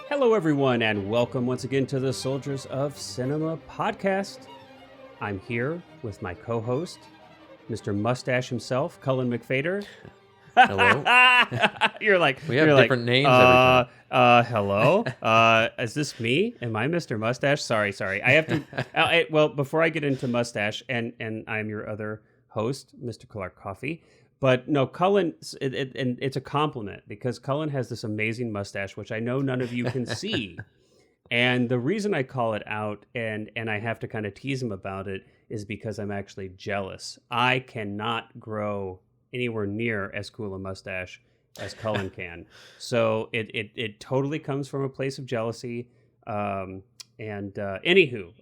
Hello, everyone, and welcome once again to the Soldiers of Cinema podcast. I'm here with my co-host, Mr. Mustache himself, Cullen McFater. Hello. You're like We have you're different names every time. Hello. Is this me? Am I Mr. Mustache? Sorry. I have to. Well, before I get into Mustache, and I'm your other host, Mr. Clark Coffey. But no, Cullen, and it's a compliment because Cullen has this amazing mustache, which I know none of you can see. And the reason I call it out and I have to kind of tease him about it is because I'm actually jealous. I cannot grow anywhere near as cool a mustache as Cullen can. So it totally comes from a place of jealousy. Anywho,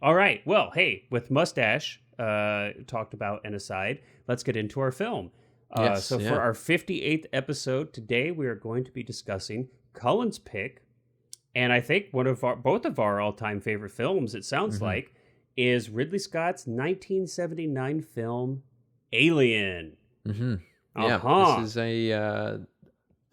all right. Well, hey, with mustache talked about and aside, let's get into our film. For our 58th episode today, we are going to be discussing Cullen's pick, and I think both of our all-time favorite films, it sounds like, is Ridley Scott's 1979 film Alien. Mm-hmm. Uh-huh. This is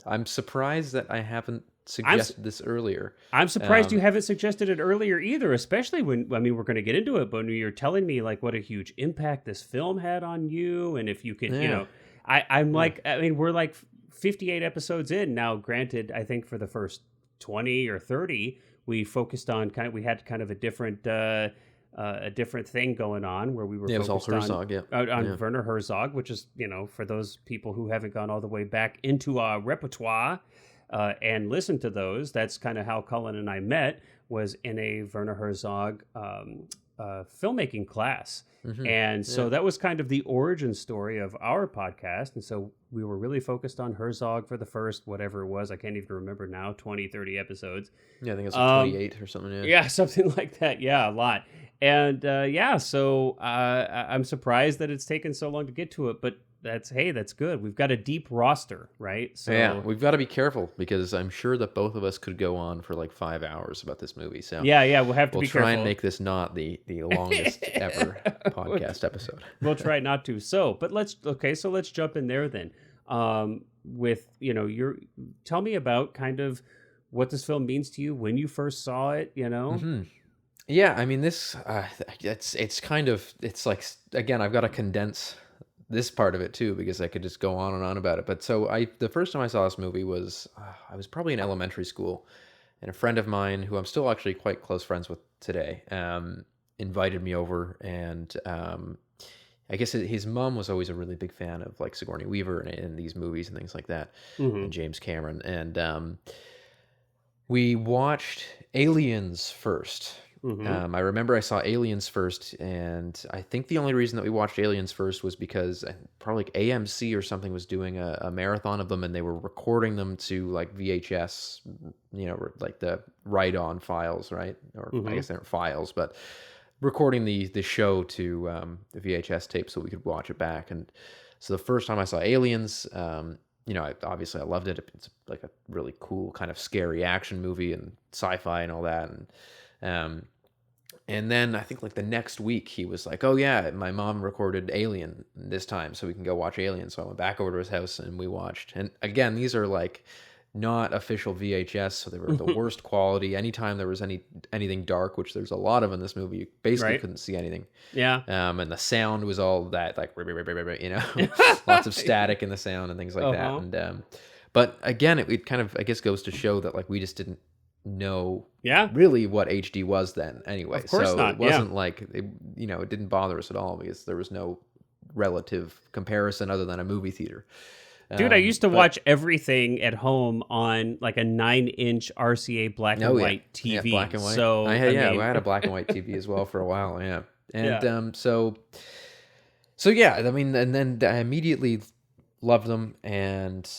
I'm surprised that I haven't suggested this earlier. I'm surprised you haven't suggested it earlier either, especially when, we're going to get into it, but when you're telling me like what a huge impact this film had on you, and if you could, we're like 58 episodes in now. Granted, I think for the first 20 or 30, we focused on we had a different thing going on where we were focused it was all Herzog, on Werner Herzog, which is, for those people who haven't gone all the way back into our repertoire and listened to those, that's kind of how Cullen and I met, was in a Werner Herzog filmmaking class. And so that was kind of the origin story of our podcast. And so we were really focused on Herzog for the first, whatever it was, I can't even remember now, 20, 30 episodes. Yeah, I think it's like 28 or something. Yeah, something like that. Yeah, a lot. And so I'm surprised that it's taken so long to get to it, but that's good. We've got a deep roster, right? So yeah, we've got to be careful because I'm sure that both of us could go on for like 5 hours about this movie. So yeah, we'll have to be careful. We'll try and make this not the longest ever podcast episode. We'll try not to. So let's jump in there then. With tell me about kind of what this film means to you when you first saw it. Yeah, I mean this. It's like, again, I've got to condense this part of it too because I could just go on and on about it. But so the first time I saw this movie was I was probably in elementary school, and a friend of mine who I'm still actually quite close friends with today invited me over, and I guess his mom was always a really big fan of like Sigourney Weaver and these movies and things like that, and James Cameron, and we watched Aliens first. I remember I saw Aliens first, and I think the only reason that we watched Aliens first was because probably like AMC or something was doing a marathon of them, and they were recording them to like VHS, like the write-on files, right? Or I guess they weren't files, but recording the show to the VHS tape so we could watch it back. And so the first time I saw Aliens, I loved it. It's like a really cool kind of scary action movie and sci-fi and all that, and then I think like the next week he was like, oh yeah, my mom recorded Alien this time, so we can go watch Alien. So I went back over to his house and we watched. And again, these are like not official VHS, so they were the worst quality. Anytime there was anything dark, which there's a lot of in this movie, you basically couldn't see anything. Yeah. And the sound was all that like, lots of static in the sound and things like that. And but again, it kind of, I guess, goes to show that like we just didn't know really what HD was then anyway. Of course not. It wasn't like it didn't bother us at all because there was no relative comparison other than a movie theater. Dude, I used to watch everything at home on like a 9-inch RCA black and white TV. Yeah, black and white. So I had a black and white TV as well for a while. Yeah, and so yeah. I mean, and then I immediately loved them, and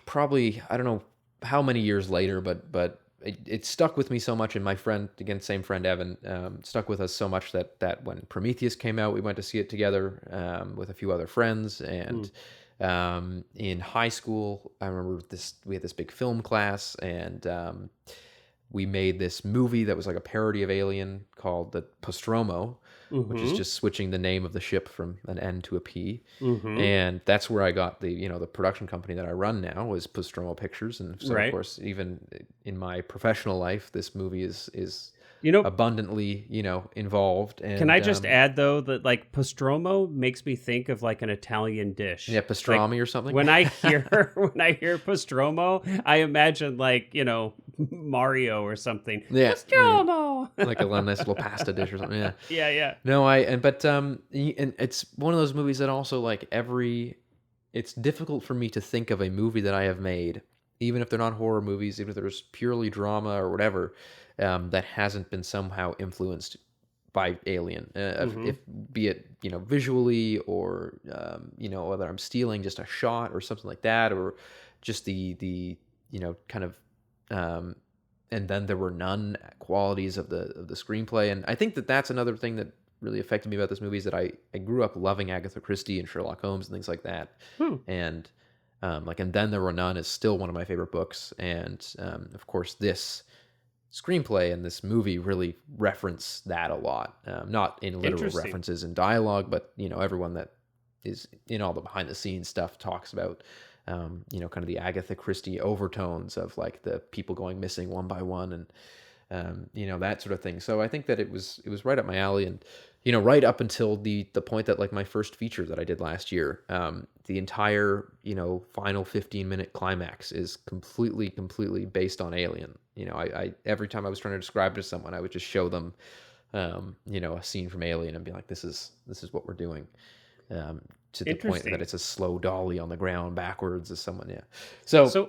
probably I don't know how many years later, but it stuck with me so much. And my friend, again, same friend Evan, stuck with us so much that when Prometheus came out, we went to see it together with a few other friends. And in high school, I remember we had this big film class, and we made this movie that was like a parody of Alien called the Nostromo, which is just switching the name of the ship from an N to a P. And that's where I got the production company that I run now was Nostromo Pictures. And so, of course, even in my professional life, this movie is abundantly, involved. And can I just add though that like Nostromo makes me think of like an Italian dish. Yeah, pastrami or something. When I hear Nostromo, I imagine like, Mario or something. Yeah. Nostromo. Like a nice little pasta dish or something. Yeah. Yeah. No, and it's one of those movies that also like it's difficult for me to think of a movie that I have made, even if they're not horror movies, even if there's purely drama or whatever, that hasn't been somehow influenced by Alien, if be it visually or whether I'm stealing just a shot or something like that, or just the kind of and then there were none qualities of the screenplay. And I think that's another thing that really affected me about this movie is that I grew up loving Agatha Christie and Sherlock Holmes and things like that. And and then there were none is still one of my favorite books, and of course this screenplay and this movie really reference that a lot, not in literal references in dialogue, but everyone that is in all the behind the scenes stuff talks about kind of the Agatha Christie overtones of like the people going missing one by one, and that sort of thing. So I think that it was right up my alley, and right up until the point that like my first feature that I did last year, the entire final 15-minute climax is completely based on Alien. I every time I was trying to describe it to someone, I would just show them a scene from Alien and be like, this is what we're doing, to the point that it's a slow dolly on the ground backwards as someone. So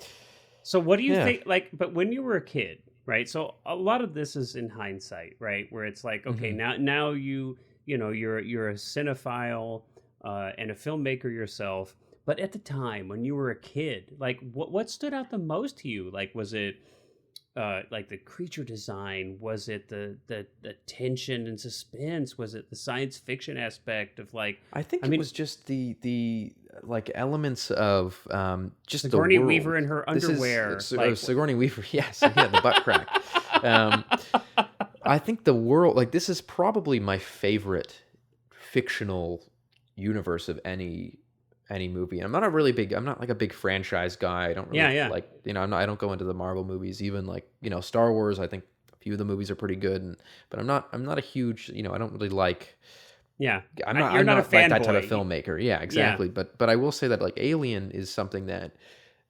what do you think, like, but when you were a kid, right? So a lot of this is in hindsight, right? Where it's like, okay, now you're a cinephile and a filmmaker yourself. But at the time when you were a kid, like what stood out the most to you? Like, was it like the creature design? Was it the tension and suspense? Was it the science fiction aspect of like? It was just the like elements of just Sigourney the world. Weaver in her underwear. Sigourney Weaver, yes, yeah, the butt crack. I think the world, like, this is probably my favorite fictional universe of any movie. I'm not like a big franchise guy. I don't really like, I don't go into the Marvel movies, even like, Star Wars. I think a few of the movies are pretty good, but I'm not a huge, I don't really like. Yeah, I'm not like that type of filmmaker. Yeah, exactly. Yeah. But I will say that like Alien is something that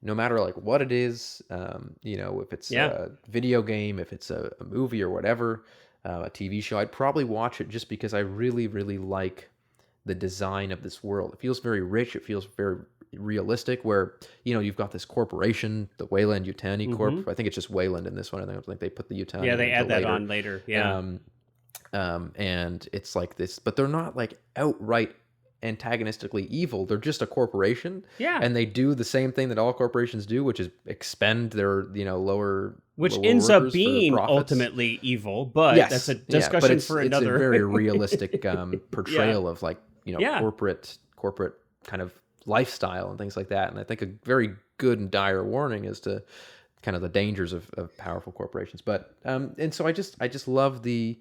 no matter like what it is, if it's a video game, if it's a movie or whatever, a TV show, I'd probably watch it just because I really, really like the design of this world. It feels very rich. It feels very realistic where, you've got this corporation, the Weyland-Yutani Corp. I think it's just Weyland in this one. I don't think they put the Yutani. Yeah, they add that on later. Yeah. And it's like this, but they're not like outright antagonistically evil. They're just a corporation. Yeah. And they do the same thing that all corporations do, which is expend their, lower ends up being ultimately evil, but that's a discussion for another. It's a very realistic portrayal of like, corporate kind of lifestyle and things like that. And I think a very good and dire warning as to kind of the dangers of powerful corporations. But and so I just love the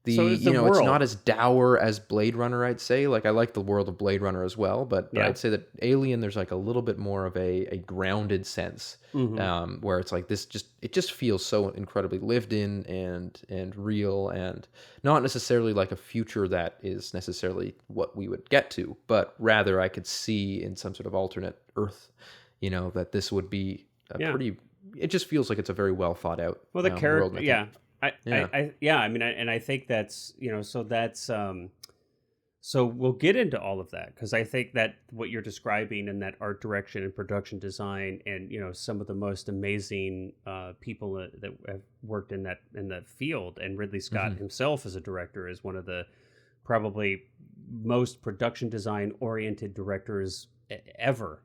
it's not as dour as Blade Runner, I'd say. Like, I like the world of Blade Runner as well, but I'd say that Alien, there's like a little bit more of a grounded sense, where it's like it just feels so incredibly lived in and real, and not necessarily like a future that is necessarily what we would get to, but rather I could see in some sort of alternate Earth, that this would be it just feels like it's a very well thought out. Well, the character, I think that's, so that's, so we'll get into all of that, because I think that what you're describing in that art direction and production design and, some of the most amazing people that have worked in the field, and Ridley Scott himself as a director is one of the probably most production design oriented directors ever,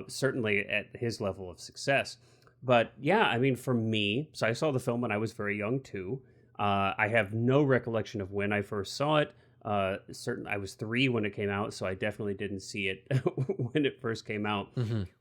certainly at his level of success. But for me, so I saw the film when I was very young too. I have no recollection of when I first saw it. I was 3 when it came out, so I definitely didn't see it when it first came out.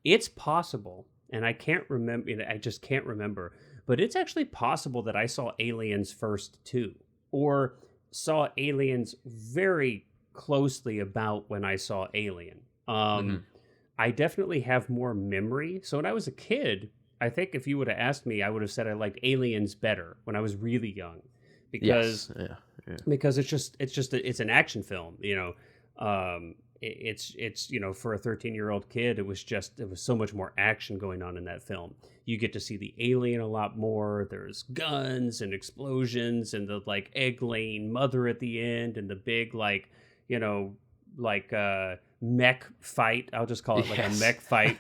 It's possible, and I can't remember. I just can't remember. but it's actually possible that I saw Aliens first too, or saw Aliens very closely about when I saw Alien. I definitely have more memory. So when I was a kid, I think if you would have asked me, I would have said I liked Aliens better when I was really young, because because it's an action film, it's for a 13-year-old kid, it was so much more action going on in that film. You get to see the alien a lot more. There's guns and explosions and the like egg-laying mother at the end and the big mech fight. I'll just call it like a mech fight,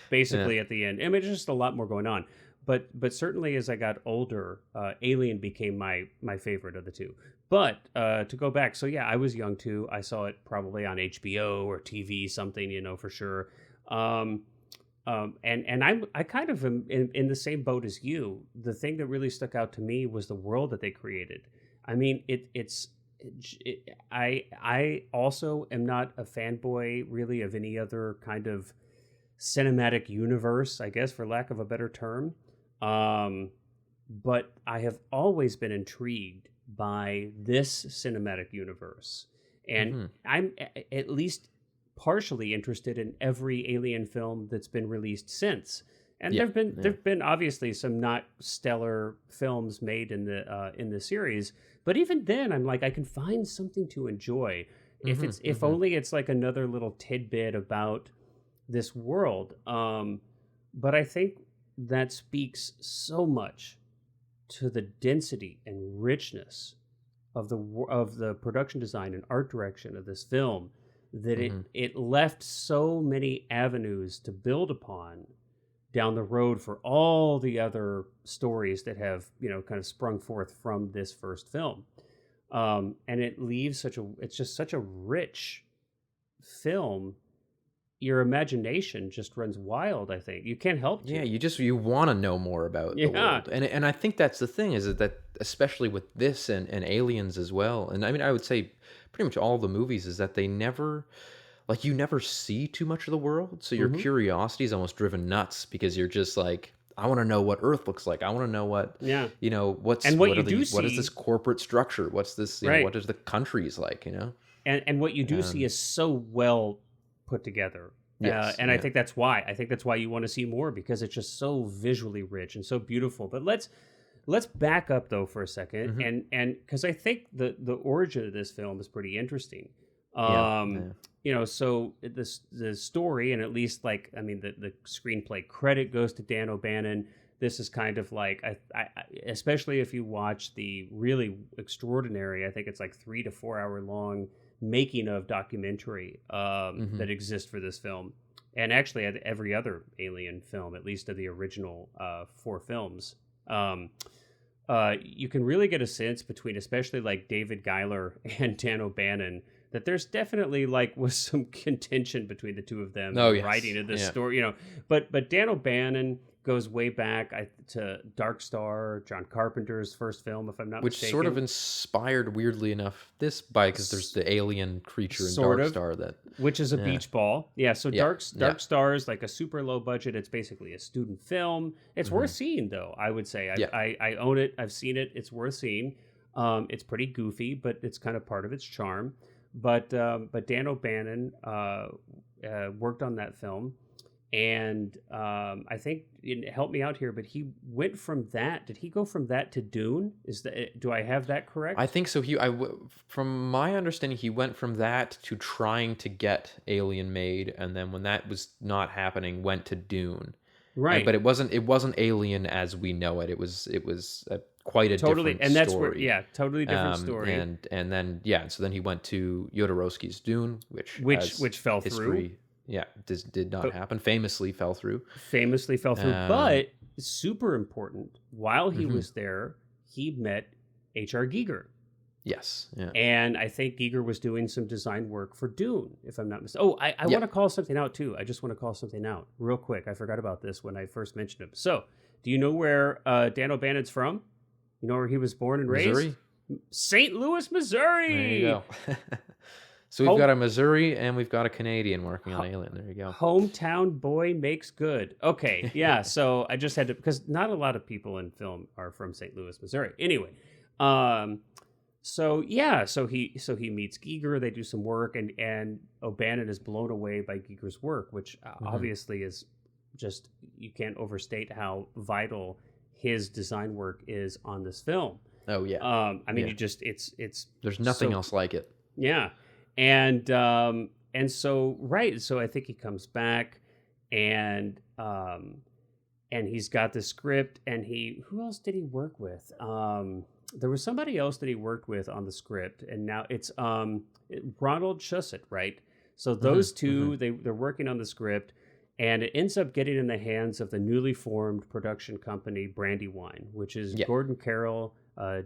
basically at the end. I mean, it's just a lot more going on. But certainly as I got older, Alien became my favorite of the two. But to go back, so yeah, I was young too. I saw it probably on HBO or TV, something, for sure. And I kind of am in the same boat as you. The thing that really stuck out to me was the world that they created. I mean, I also am not a fanboy really of any other kind of cinematic universe, I guess, for lack of a better term. But I have always been intrigued by this cinematic universe. And I'm at least partially interested in every Alien film that's been released since. And there've been obviously some not stellar films made in the series, but even then I'm like, I can find something to enjoy if only it's like another little tidbit about this world. But I think that speaks so much to the density and richness of the production design and art direction of this film that it left so many avenues to build upon down the road for all the other stories that have kind of sprung forth from this first film. And it leaves it's just such a rich film. Your imagination just runs wild, I think. You can't help to. Yeah, you want to know more about the world. And I think that's the thing, is that especially with this and Aliens as well, and I mean, I would say pretty much all the movies, is that they never, like, you never see too much of the world. So your curiosity is almost driven nuts, because you're just like, I want to know what Earth looks like. I want to know what, what is this corporate structure? What's this, what is the countries like, And what you do see is so well put together. I think that's why you want to see more, because it's just so visually rich and so beautiful. But let's back up though for a second, and because I think the origin of this film is pretty interesting. So the story, and at least the screenplay credit goes to Dan O'Bannon. This is kind of like, I especially if you watch the really extraordinary, I think it's like 3 to 4 hour long making of documentary that exists for this film, and actually every other Alien film, at least of the original 4 films. You can really get a sense between, especially like David Giler and Dan O'Bannon, that there's definitely was some contention between the two of them writing of this story, But Dan O'Bannon goes way back to Dark Star, John Carpenter's first film, if I'm not mistaken. Which sort of inspired, weirdly enough, this because there's the alien creature in Dark Star which is a beach ball. Yeah, so Dark Star is like a super low budget. It's basically a student film. It's worth seeing, though, I would say. I own it. I've seen it. It's worth seeing. It's pretty goofy, but it's kind of part of its charm. But Dan O'Bannon worked on that film. And I think, help me out here, but he went from that. Did he go from that to Dune? Do I have that correct? I think so. From my understanding, he went from that to trying to get Alien made, and then when that was not happening, went to Dune. Right. But it wasn't Alien as we know it. It was quite a different and that's story. Totally different story. And then so then he went to Jodorowsky's Dune, which fell through. Yeah, did not happen. Famously fell through. But super important. While he was there, he met H.R. Giger. Yes. Yeah. And I think Giger was doing some design work for Dune, if I'm not mistaken. Oh, I want to call something out too. I just want to call something out real quick. I forgot about this when I first mentioned him. So, do you know where Dan O'Bannon's from? You know where he was born and raised? Missouri? St. Louis, Missouri. There you go. So we've got a Missouri and we've got a Canadian working on Alien. There you go. Hometown boy makes good. Okay, yeah. So I just had to, because not a lot of people in film are from St. Louis, Missouri. Anyway, so yeah, so he meets Giger. They do some work, and O'Bannon is blown away by Giger's work, which obviously is just, you can't overstate how vital his design work is on this film. Oh yeah. I mean, you just it's there's nothing else like it. Yeah. And so right, so I think he comes back and he's got the script, and who else did he work with? There was somebody else that he worked with on the script, and now it's Ronald Shusett, right? So those two, they're working on the script, and it ends up getting in the hands of the newly formed production company Brandywine, which is Gordon Carroll,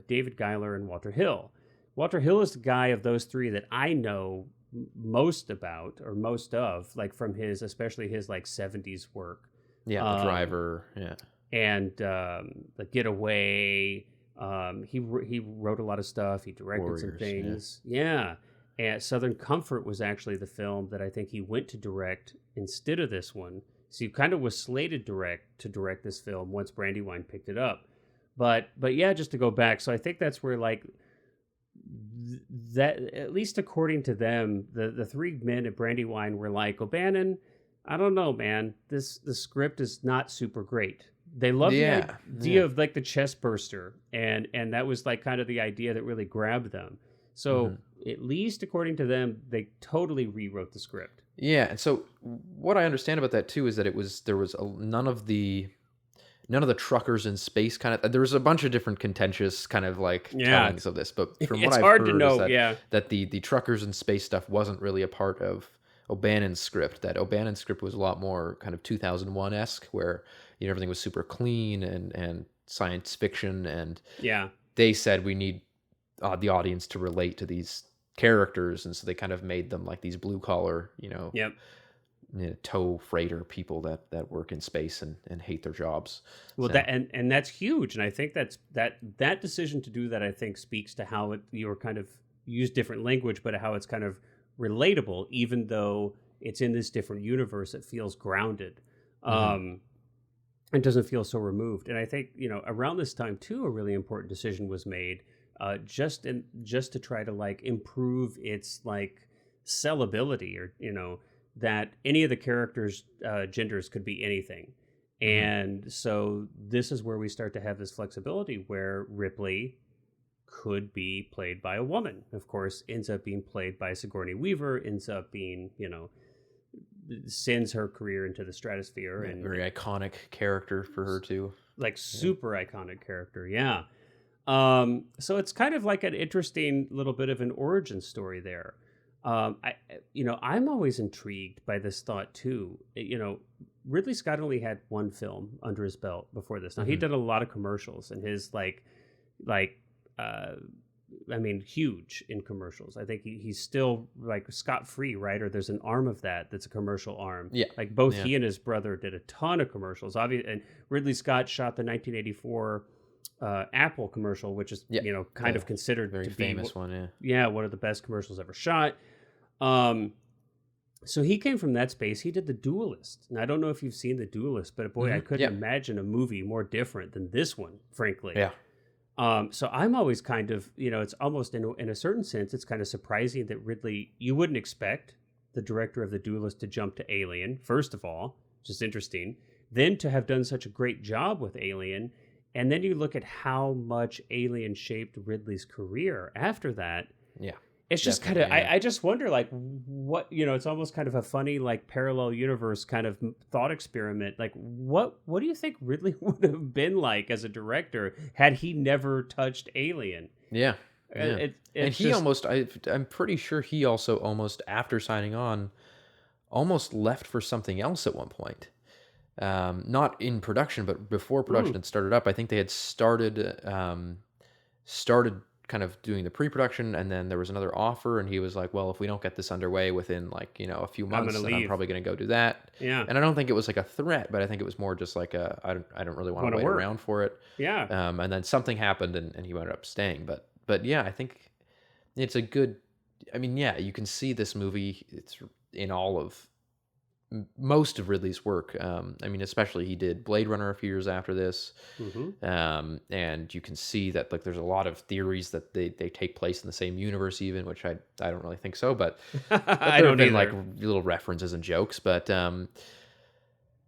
David Giler, and Walter Hill. Walter Hill is the guy of those three that I know most about, or most of, like from especially his like 70s work. Yeah, The Driver, and The Getaway. He wrote a lot of stuff. He directed some things. Yeah. And Southern Comfort was actually the film that I think he went to direct instead of this one. So he kind of was slated to direct this film once Brandywine picked it up. But yeah, just to go back. So I think that's where like that, at least according to them, the three men at Brandywine were like, O'Bannon, I don't know, man. The script is not super great. They love the idea of like the chest burster, and that was like kind of the idea that really grabbed them. So at least according to them, they totally rewrote the script. Yeah, and so what I understand about that too is that there was none of the truckers in space kind of. There was a bunch of different contentious kind of like tellings of this, but from what I've heard, is that the truckers in space stuff wasn't really a part of O'Bannon's script. That O'Bannon's script was a lot more kind of 2001-esque, where everything was super clean and science fiction, and they said we need the audience to relate to these characters, and so they kind of made them like these blue collar, tow freighter people that work in space and hate their jobs. Well, that and that's huge, and I think that decision to do that, I think, speaks to how you're kind of use different language, but how it's kind of relatable, even though it's in this different universe. It feels grounded. It doesn't feel so removed. And I think, around this time too, a really important decision was made, just to try to like improve its like sellability, or that any of the characters' genders could be anything. And so this is where we start to have this flexibility where Ripley could be played by a woman. Of course, ends up being played by Sigourney Weaver, ends up being, sends her career into the stratosphere. And very iconic character for her too. Like super iconic character, yeah. So it's kind of like an interesting little bit of an origin story there. I'm always intrigued by this thought too. Ridley Scott only had one film under his belt before this. Now he did a lot of commercials, and his huge in commercials. I think he's still like scot-free, right? Or there's an arm of that's a commercial arm. Yeah. Like both he and his brother did a ton of commercials. Obviously, and Ridley Scott shot the 1984 Apple commercial, which is kind of considered very to be famous one. one of the best commercials ever shot. So he came from that space. He did The Duelist, and I don't know if you've seen The Duelist, but boy, I couldn't imagine a movie more different than this one, frankly. Yeah. So I'm always kind of, it's almost in a certain sense, it's kind of surprising that Ridley, you wouldn't expect the director of The Duelist to jump to Alien, first of all, which is interesting, then to have done such a great job with Alien, and then you look at how much Alien shaped Ridley's career after that. Yeah. It's just kind of, I just wonder, like, what, it's almost kind of a funny, like, parallel universe kind of thought experiment. Like, what do you think Ridley would have been like as a director had he never touched Alien? Yeah. And I'm pretty sure he also almost, after signing on, almost left for something else at one point. Not in production, but before production had started up. I think they had started kind of doing the pre-production, and then there was another offer, and he was like, well, if we don't get this underway within like a few months, then I'm probably going to go do that. And I don't think it was like a threat, but I think it was more just like I don't really want to wait around for it. And then something happened, and he ended up staying. But yeah, I think it's a good I mean, yeah, you can see this movie. It's in all of most of Ridley's work. I mean, especially he did Blade Runner a few years after this, and you can see that like there's a lot of theories that they take place in the same universe, even, which I don't really think so, but I there don't have been either. like little references and jokes, but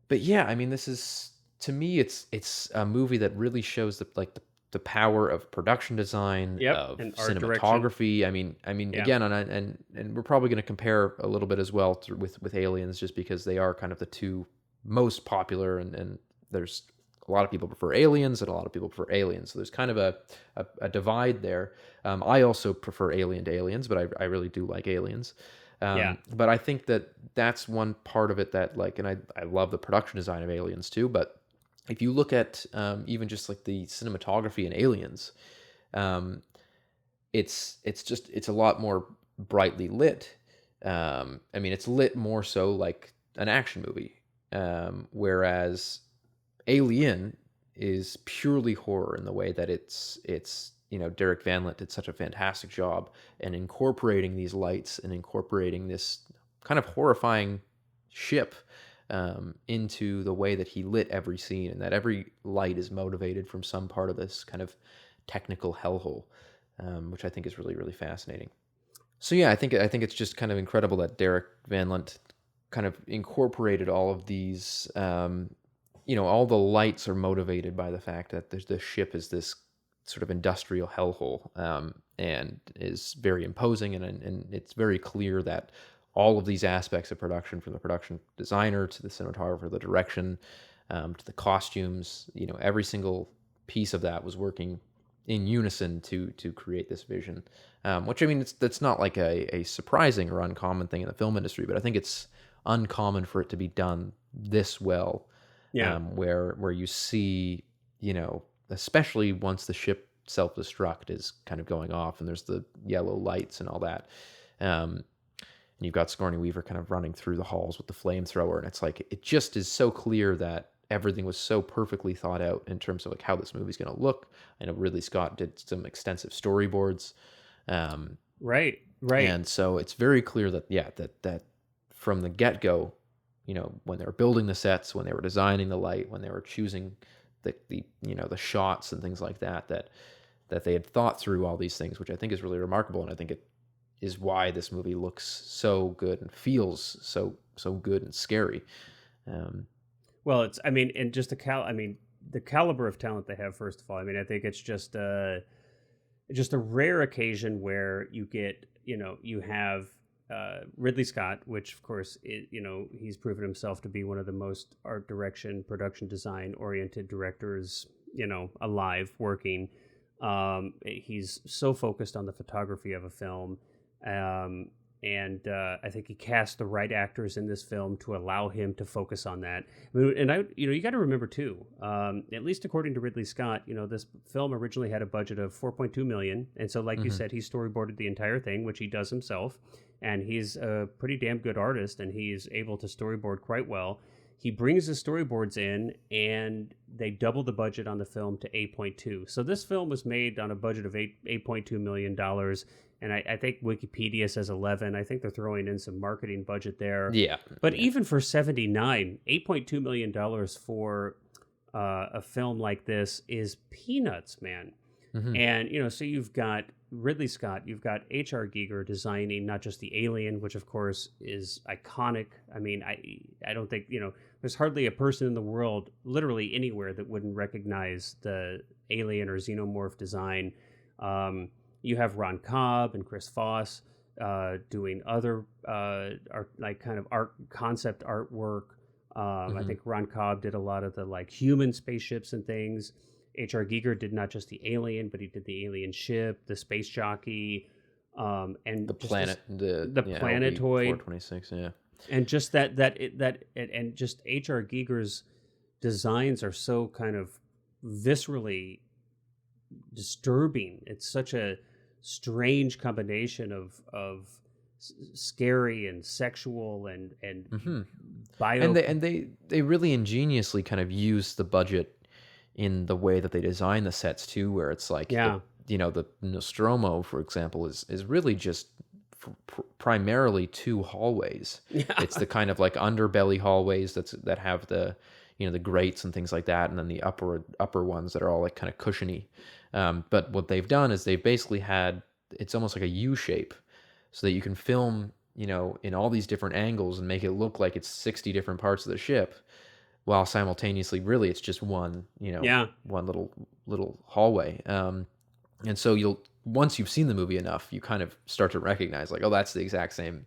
yeah, I mean, this is to me, it's a movie that really shows the power of production design, Yep, of and art direction. cinematography. I mean, Yeah. again, and we're probably going to compare a little bit as well with Aliens, just because they are kind of the two most popular, and there's a lot of people prefer Aliens and a lot of people prefer Aliens. So there's kind of a divide there. I also prefer Alien to Aliens, but I really do like Aliens. Yeah. But I think that that's one part of it that like, and I love the production design of Aliens too, but if you look at even just like the cinematography in Aliens, um, it's a lot more brightly lit. I mean, it's lit more so like an action movie, whereas Alien is purely horror in the way that it's Derek Van Lent did such a fantastic job in incorporating these lights and incorporating this kind of horrifying ship into the way that he lit every scene, and that every light is motivated from some part of this kind of technical hellhole, which I think is really, really fascinating. So yeah, I think it's just kind of incredible that Derek Van Lent kind of incorporated all of these. All the lights are motivated by the fact that the ship is this sort of industrial hellhole, and is very imposing, and it's very clear that all of these aspects of production, from the production designer to the cinematographer, the direction, to the costumes, every single piece of that was working in unison to create this vision. Which, I mean, that's not like a surprising or uncommon thing in the film industry, but I think it's uncommon for it to be done this well. Yeah. Where you see, especially once the ship self-destruct is kind of going off and there's the yellow lights and all that. And you've got Sigourney Weaver kind of running through the halls with the flamethrower, and it's like it just is so clear that everything was so perfectly thought out in terms of like how this movie's going to look. I know Ridley Scott did some extensive storyboards, Right. and so it's very clear that that from the get-go, when they were building the sets, when they were designing the light, when they were choosing the shots and things like that they had thought through all these things, which I think is really remarkable, and I think it is why this movie looks so good and feels so good and scary. Well, it's, I mean, and just the caliber of talent they have, first of all. I mean, I think it's just a rare occasion where you get, you have Ridley Scott, which of course, he's proven himself to be one of the most art direction, production design oriented directors, alive, working. He's so focused on the photography of a film. And I think he cast the right actors in this film to allow him to focus on that. And you got to remember too, at least according to Ridley Scott, this film originally had a budget of $4.2 million, and so like you said, he storyboarded the entire thing, which he does himself, and he's a pretty damn good artist, and he's able to storyboard quite well. He brings the storyboards in, and they double the budget on the film to 8.2. So this film was made on a budget of $8.2 million. And I think Wikipedia says 11. I think they're throwing in some marketing budget there. Yeah. But even for 79, $8.2 million for a film like this is peanuts, man. And, so you've got Ridley Scott, you've got H.R. Giger designing not just the Alien, which of course is iconic. I mean, I don't think, there's hardly a person in the world, literally anywhere, that wouldn't recognize the Alien or Xenomorph design. You have Ron Cobb and Chris Foss doing other concept artwork. I think Ron Cobb did a lot of the like human spaceships and things. H.R. Giger did not just the Alien, but he did the alien ship, the space jockey, and the planet, the planetoid, 426, yeah. And just and just H.R. Giger's designs are so kind of viscerally disturbing. It's such a strange combination of scary and sexual and bio. And they really ingeniously kind of use the budget in the way that they design the sets too, where it's like the Nostromo, for example, is really just primarily two hallways. Yeah. It's the kind of like underbelly hallways that have the the grates and things like that, and then the upper ones that are all like kind of cushiony. But what they've done is they've basically had, it's almost like a U shape, so that you can film in all these different angles and make it look like it's 60 different parts of the ship, while simultaneously really it's just one one little hallway. And so once you've seen the movie enough, you kind of start to recognize like, oh, that's the exact same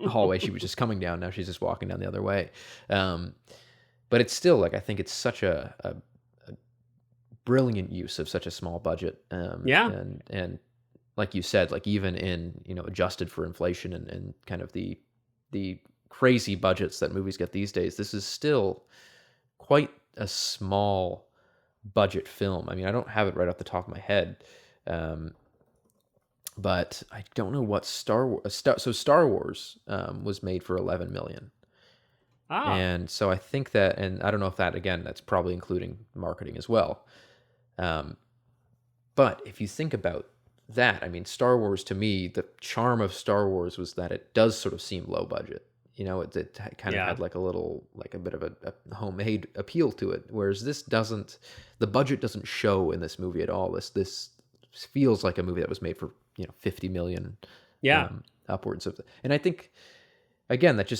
hallway she was just coming down. Now she's just walking down the other way. But it's still like, I think it's such a brilliant use of such a small budget. And like you said, like even in, adjusted for inflation and kind of the crazy budgets that movies get these days, this is still quite a small budget film. I mean, I don't have it right off the top of my head. But I don't know what Star Wars was made for 11 million. And so I think that, and I don't know if that, again, that's probably including marketing as well. But if you think about that, I mean, Star Wars, to me, the charm of Star Wars was that it does sort of seem low budget. It kind of had like a bit of a homemade appeal to it. Whereas this doesn't, the budget doesn't show in this movie at all. This feels like a movie that was made for, 50 million upwards of and I think, again, that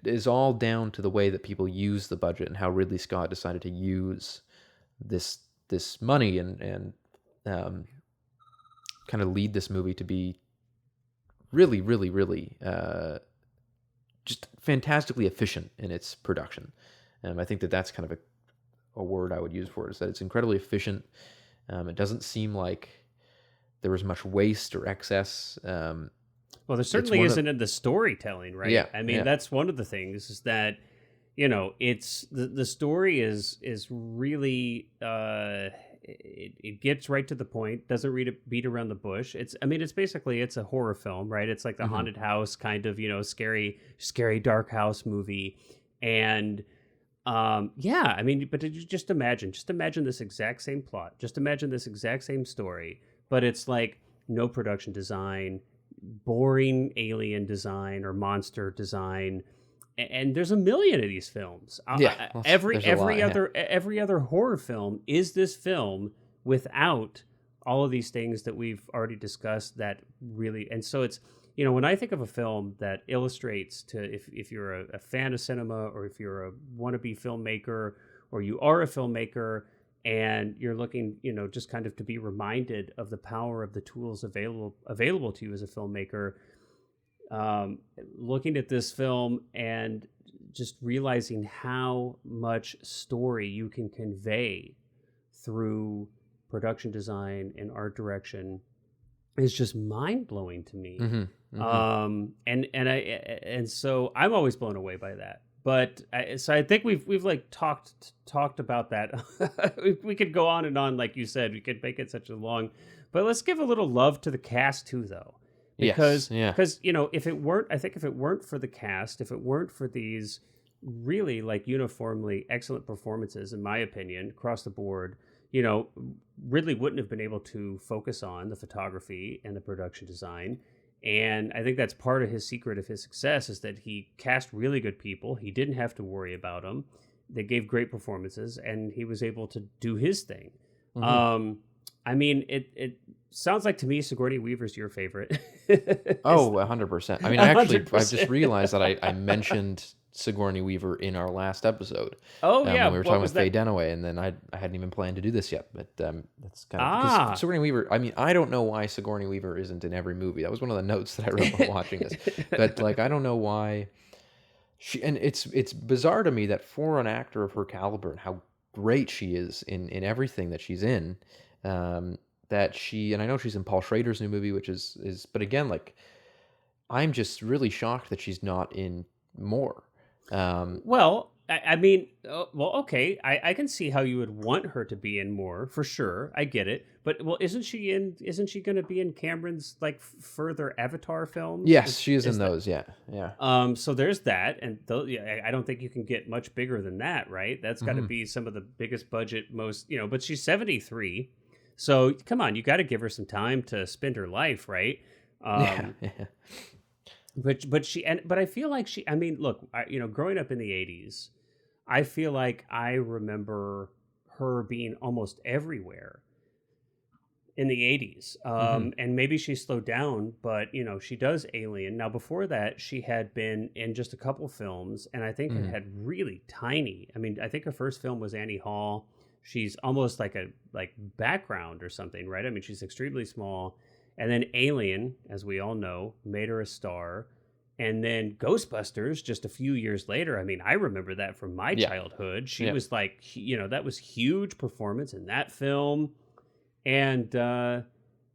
is all down to the way that people use the budget and how Ridley Scott decided to use this money and kind of lead this movie to be really, really, really just fantastically efficient in its production. I think that's kind of a word I would use for it, is that it's incredibly efficient. It doesn't seem like there was much waste or excess. Well, there certainly isn't in the storytelling, right? Yeah, I mean, that's one of the things, is that, it's the story is really it gets right to the point, doesn't beat around the bush. It's basically a horror film, right? It's like the haunted house kind of, scary dark house movie. And but just imagine this exact same plot, just imagine this exact same story, but it's like no production design, boring alien design or monster design, and there's a million of these films. Every other horror film is this film without all of these things that we've already discussed. That really, and so it's, when I think of a film that illustrates to, if you're a fan of cinema, or if you're a wannabe filmmaker, or you are a filmmaker and you're looking, just kind of to be reminded of the power of the tools available to you as a filmmaker, looking at this film and just realizing how much story you can convey through production design and art direction is just mind-blowing to me. And so I'm always blown away by that. But so I think we've like talked about that. We could go on and on, like you said. We could make it such a long, but let's give a little love to the cast too, though, because if it weren't for the cast, if it weren't for these really like uniformly excellent performances, in my opinion, across the board, Ridley wouldn't have been able to focus on the photography and the production design. And I think that's part of his secret of his success, is that he cast really good people. He didn't have to worry about them. They gave great performances, and he was able to do his thing. It sounds like to me Sigourney Weaver's your favorite. 100%. I mean, actually, 100%. I've just realized that I mentioned Sigourney Weaver in our last episode. When we were talking with Faye Dunaway, and then I hadn't even planned to do this yet, but that's kind of because Sigourney Weaver. I mean, I don't know why Sigourney Weaver isn't in every movie. That was one of the notes that I wrote while watching this. But like, I don't know why and it's bizarre to me that for an actor of her caliber and how great she is in everything that she's in, that she, and I know she's in Paul Schrader's new movie, which is but again, like, I'm just really shocked that she's not in more. Okay. I can see how you would want her to be in more, for sure. I get it. But, isn't she going to be in Cameron's like further Avatar films? Yes, she is in those. Yeah. So there's that. And I don't think you can get much bigger than that, right? That's got to be some of the biggest budget, most, but she's 73. So come on, you got to give her some time to spend her life, right? Yeah. But I feel like I mean, look, growing up in the 80s, I feel like I remember her being almost everywhere in the 80s. Hmm. And maybe she slowed down, but she does Alien. Now before that, she had been in just a couple films, and I think Hmm. had really tiny. I mean, I think her first film was Annie Hall. She's almost like a background or something, right? I mean, she's extremely small. And then Alien, as we all know, made her a star. And then Ghostbusters just a few years later. I mean, I remember that from my Yeah. childhood. She Yeah. was like, that was huge performance in that film. And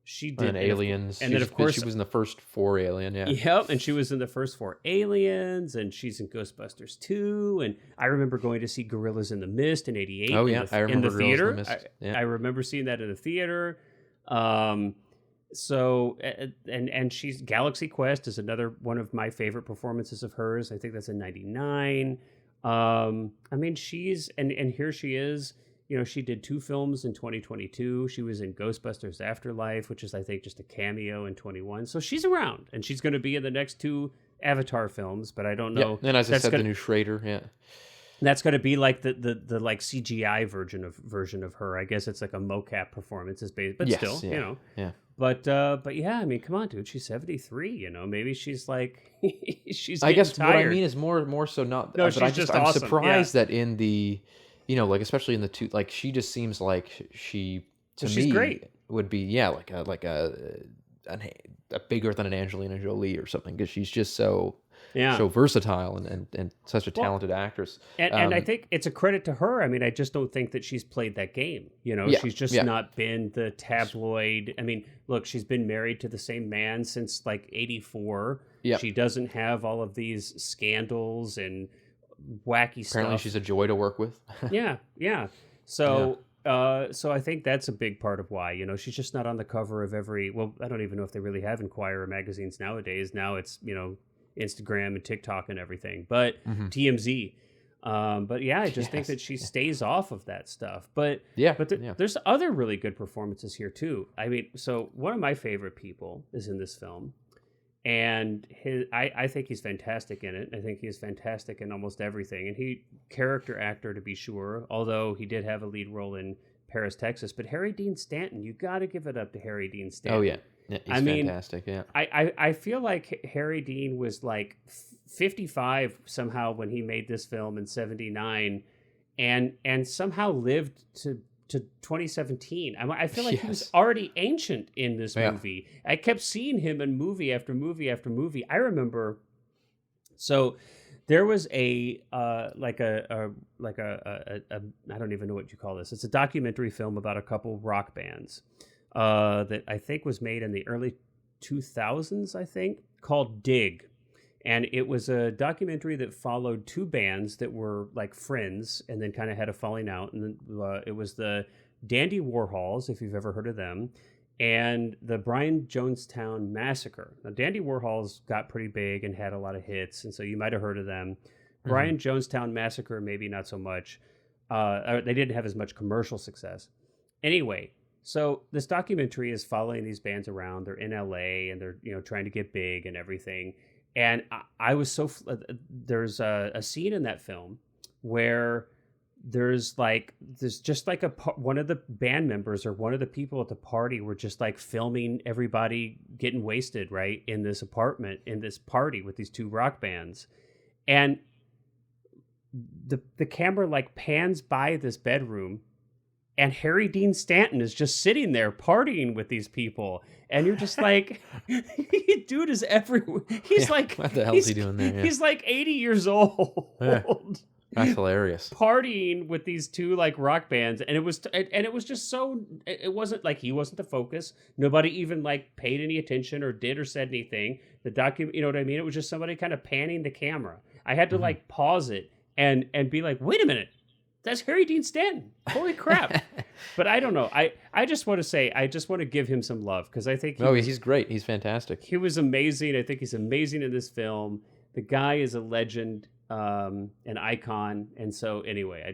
she And did, Aliens. and then of course, She was in the first 4 Alien. Yeah. yep, and she was in the first 4 Aliens, and she's in Ghostbusters 2. And I remember going to see Gorillas in the Mist in '88. Oh yeah, I remember in the Gorillas in theater. the Mist. Yeah. I remember seeing that in the theater. So and she's Galaxy Quest is another one of my favorite performances of hers. I think that's in '99. I mean, she's and here she is. She did 2 films in 2022. She was in Ghostbusters Afterlife, which is, I think, just a cameo in 21. So she's around, and she's going to be in the next 2 Avatar films, but I don't know. Yeah. And as I said, the new Schrader. Yeah. That's going to be like the like CGI version of her. I guess it's like a mocap performance is based, but Yes, still, yeah. Yeah. But yeah, I mean, come on, dude. She's 73. Maybe she's like she's. I guess tired. what I mean is more so not. No, but she's just I'm awesome. surprised Yeah. that in the, like especially in the 2, like she just seems like she to She's me great. would be like a bigger than an Angelina Jolie or something, because she's just so versatile and such a talented actress. And I think it's a credit to her. I mean, I just don't think that she's played that game. She's just not been the tabloid. I mean, look, she's been married to the same man since like '84. Yeah. She doesn't have all of these scandals and wacky stuff. Apparently she's a joy to work with. Yeah. So so I think that's a big part of why, she's just not on the cover of every, well, I don't even know if they really have Inquirer magazines nowadays. Now it's, Instagram and TikTok and everything, but TMZ. But yeah, I just think that she stays off of that stuff. But there's other really good performances here too. I mean, so one of my favorite people is in this film, and I think he's fantastic in it. I think he's fantastic in almost everything, and character actor to be sure, although he did have a lead role in Paris, Texas. But Harry Dean Stanton, you got to give it up to Harry Dean Stanton. Oh yeah. Yeah, he's fantastic. Yeah, I feel like Harry Dean was like 55 somehow when he made this film in '79, and somehow lived to 2017. I feel like he was already ancient in this movie. I kept seeing him in movie after movie after movie. I remember. So there was a I don't even know what you call this. It's a documentary film about a couple rock bands. That I think was made in the early 2000s, I think, called Dig. And it was a documentary that followed 2 bands that were like friends and then kind of had a falling out. And it was the Dandy Warhols, if you've ever heard of them, and the Brian Jonestown Massacre. Now, Dandy Warhols got pretty big and had a lot of hits, and so you might have heard of them. Brian Jonestown Massacre, maybe not so much. They didn't have as much commercial success. Anyway, so this documentary is following these bands around. They're in LA and they're trying to get big and everything. And I was so there's a scene in that film where there's just like one of the band members or one of the people at the party were just like filming everybody getting wasted right in this apartment in this party with these 2 rock bands, and the camera like pans by this bedroom. And Harry Dean Stanton is just sitting there partying with these people. And you're just like, dude is everywhere. He's like, what the hell is he doing there? Yeah. He's like 80 years old. Yeah. That's hilarious. Partying with these 2 like rock bands. And it was just so, it wasn't like he wasn't the focus. Nobody even like paid any attention or did or said anything. The document, you know what I mean? It was just somebody kind of panning the camera. I had to like pause it and be like, wait a minute. That's Harry Dean Stanton. Holy crap. But I don't know. I just want to say, I just want to give him some love because I think he's great. He's fantastic. He was amazing. I think he's amazing in this film. The guy is a legend, an icon. And so anyway,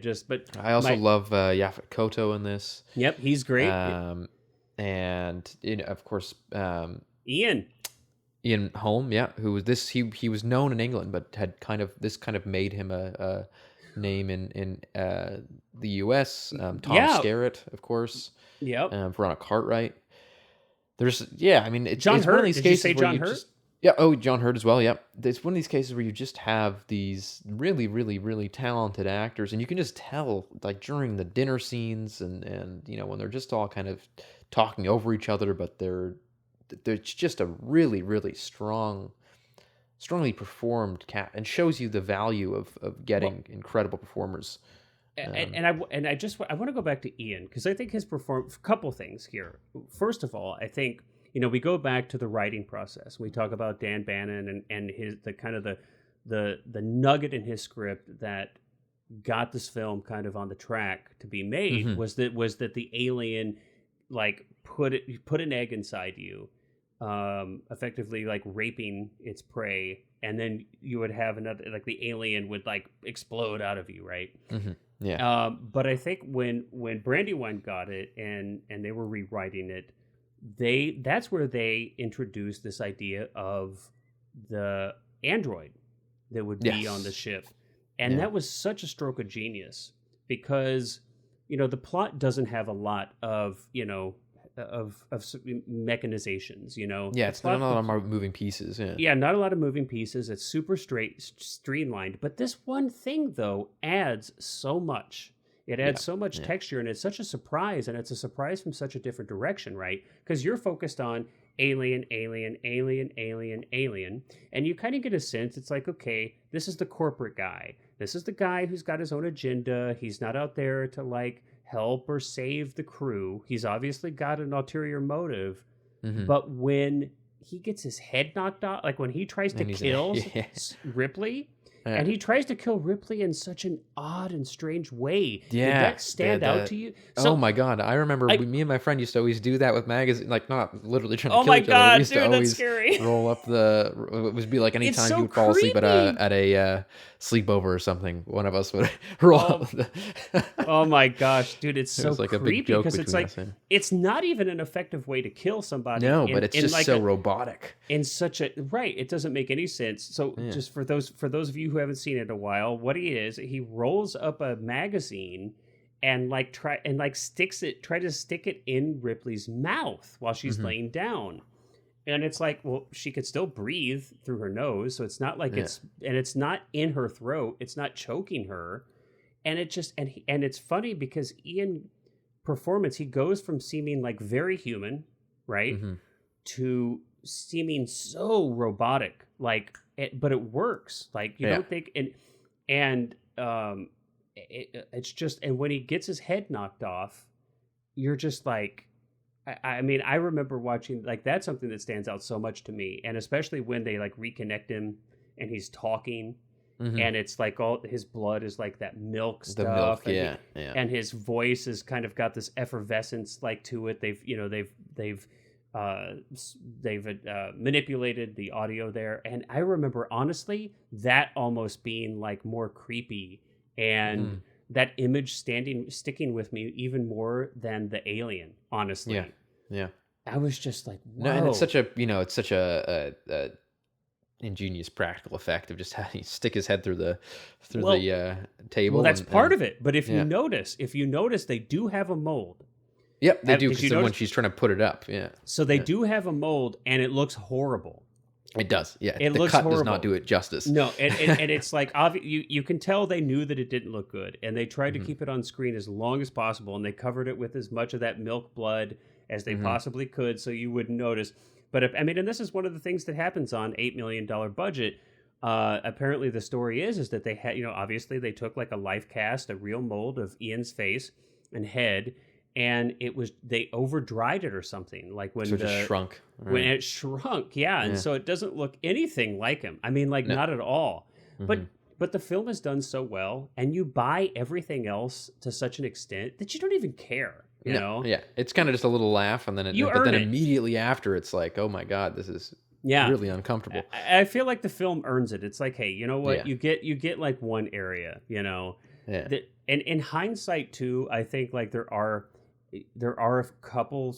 I also love Yaphet Kotto in this. Yep, he's great. And of course, Ian. Ian Holm, yeah, who was this? He was known in England, but had kind of made him a name in the U.S. Tom Yeah. Skerritt, of course, Yep. Veronica Cartwright. There's yeah, I mean John it's one of Hurt. these Did you say cases where John you Hurt? just yeah, oh John Hurt as well, yeah. It's one of these cases where you just have these really, really, really talented actors, and you can just tell like during the dinner scenes and when they're just all kind of talking over each other, but they're just a really, really strongly performed cat, and shows you the value of Well, getting incredible performers. I want to go back to Ian because I think his couple things here. First of all, I think we go back to the writing process. We talk about Dan Bannon and his the kind of the nugget in his script that got this film kind of on the track to be made Hmm. was that the alien like put an egg inside you, effectively like raping its prey, and then you would have another, like the alien would like explode out of you, right? Hmm. Yeah. But I think when Brandywine got it and they were rewriting it, that's where they introduced this idea of the android that would be on the Yes. ship, and Yeah. that was such a stroke of genius because the plot doesn't have a lot of mechanizations. Yeah, The it's not a plot, lot of moving pieces. Yeah. yeah, not a lot of moving pieces. It's super streamlined. But this one thing, though, adds so much. It Yeah. adds so much Yeah. texture, and it's such a surprise, and it's a surprise from such a different direction, right? Because you're focused on alien, alien, alien, alien, alien, and you kind of get a sense it's like, okay, this is the corporate guy. This is the guy who's got his own agenda. He's not out there to like help or save the crew. He's obviously got an ulterior motive. Hmm. But when he gets his head knocked off, like when he tries to And he's kill yeah. Ripley, Yeah. and he tries to kill Ripley in such an odd and strange way. Did Yeah, that stand out to you? oh my god, I remember I, me and my friend used to always do that with magazine, like not literally trying to oh kill my each other. We god, used to dude, that's always scary. roll up it would be like It's anytime so you would fall asleep at creepy. a sleepover or something, one of us would roll Oh, up oh my gosh, dude, it's it so was like a big creepy joke because it's between like us. And, it's not even an effective way to kill somebody. no, but it's in just like so robotic. in such a right, it doesn't make any sense. So Yeah. just for those of you who haven't seen it in a while, what he rolls up a magazine and like try to stick it in Ripley's mouth while she's Hmm. laying down. And it's like, well, she could still breathe through her nose, so it's not like Yeah. it's not in her throat, it's not choking her. And it just and it's funny because Ian performance, he goes from seeming like very human, right? Hmm. To seeming so robotic, but it works. Like you Yeah. don't think, and it's just, and when he gets his head knocked off, you're just like, I mean, I remember watching, like, that's something that stands out so much to me, and especially when they like reconnect him and he's talking, Hmm. and it's like all his blood is like that milk The stuff, milk, and yeah, yeah. and his voice has kind of got this effervescence like to it. They've manipulated the audio there, and I remember honestly that almost being like more creepy, and Mhm. that image sticking with me even more than the alien. Honestly, Yeah, yeah. I was just like, whoa. No, and it's such a ingenious practical effect of just having to stick his head through the Well, table. well, that's part and of it. But if yeah. you notice, they do have a mold. Yep, they do, Did you because when notice? she's trying to put it up, yeah. So they Yeah. do have a mold, and it looks horrible. It does, yeah. It The looks cut does horrible. not do it justice. No, and it's like you can tell they knew that it didn't look good, and they tried to Mhm. keep it on screen as long as possible, and they covered it with as much of that milk blood as they Mhm. possibly could, so you wouldn't notice. But and this is one of the things that happens on $8 million budget. Apparently, the story is that they had, obviously they took like a life cast, a real mold of Ian's face and head, and they over dried it or something, like when So it just shrunk. when Right. it shrunk, yeah, and Yeah. so it doesn't look anything like him. I mean, like No. not at all. But Mhm. but the film is done so well, and you buy everything else to such an extent that you don't even care. You No, know? yeah. It's kind of just a little laugh, and then You but then earn it. immediately after, it's like, oh my god, this is Yeah. really uncomfortable. I feel like the film earns it. It's like, hey, you know what? Yeah. You get like one area, Yeah. that, and in hindsight too, I think like there are a couple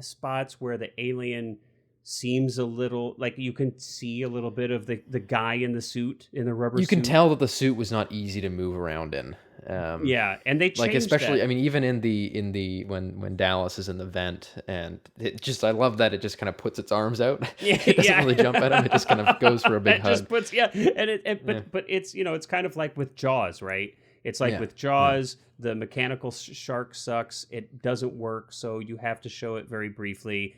spots where the alien seems a little like you can see a little bit of the guy in the suit, in the rubber suit. You can tell that the suit was not easy to move around in. Yeah, and they changed like especially that. I mean even in the when Dallas is in the vent, and it just I love that it just kind of puts its arms out. Yeah, It doesn't yeah. really jump at him. It just kind of goes for a big It hug. just puts but it's it's kind of like with Jaws, right? It's like Yeah, with Jaws, the mechanical shark sucks. It doesn't work, so you have to show it very briefly.